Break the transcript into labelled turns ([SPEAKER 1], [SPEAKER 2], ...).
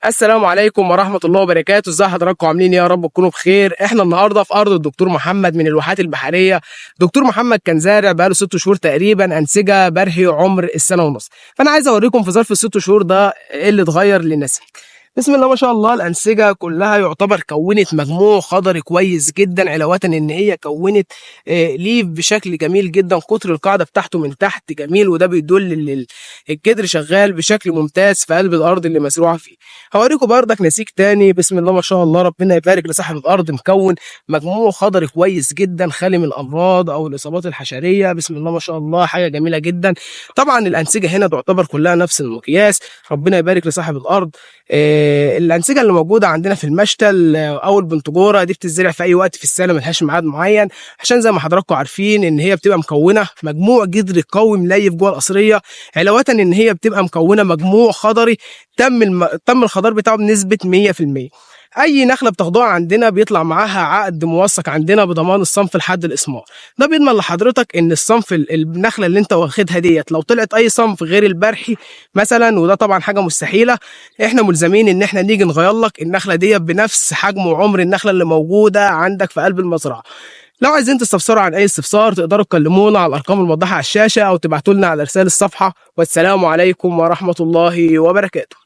[SPEAKER 1] السلام عليكم ورحمة الله وبركاته. ازي حضراتكم عاملين ايه؟ يا رب تكونوا بخير. احنا النهارده في ارض الدكتور محمد من الواحات البحرية. دكتور محمد كان زارع بقاله 6 شهور تقريبا انسجة برهي عمر السنة ونص، فانا عايز اوريكم في ظرف ال6 شهور ده ايه اللي اتغير للنسيج. بسم الله ما شاء الله، الانسجه كلها يعتبر كونت مجموع خضري كويس جدا، علاوه ان هي كونت ليف بشكل جميل جدا. قطر القاعده بتاعته من تحت جميل، وده بيدل ان الجدر شغال بشكل ممتاز في قلب الارض اللي مزروعه فيه. هوريكم بردك نسيج تاني. بسم الله ما شاء الله، ربنا يبارك لصاحب الارض. مكون مجموع خضري كويس جدا، خالي من الامراض او الاصابات الحشريه. بسم الله ما شاء الله، حاجه جميله جدا. طبعا الانسجه هنا تعتبر كلها نفس المقياس. ربنا يبارك لصاحب الارض. الانسجه اللي موجوده عندنا في المشتل او البنتجوره دي بتزرع في اي وقت في السنه، ملهاش ميعاد معين، عشان زي ما حضراتكم عارفين ان هي بتبقى مكونه مجموع جذري قوي مليف جوه القصريه، علاوه ان هي بتبقى مكونه مجموع خضري تم الخضار بتاعه بنسبه 100%. اي نخله بتاخدوها عندنا بيطلع معاها عقد موثق عندنا بضمان الصنف لحد الاسمار. ده بيضمن لحضرتك ان الصنف النخله اللي انت واخدها ديت لو طلعت اي صنف غير البرحي مثلا، وده طبعا حاجه مستحيله، احنا ملزمين ان احنا نيجي نغير لك النخله ديت بنفس حجم وعمر النخله اللي موجوده عندك في قلب المزرعه. لو عايزين تستفسروا عن اي استفسار تقدروا تكلمونا على الارقام الموضحه على الشاشه او تبعتوا لنا على رسائل الصفحه. والسلام عليكم ورحمه الله وبركاته.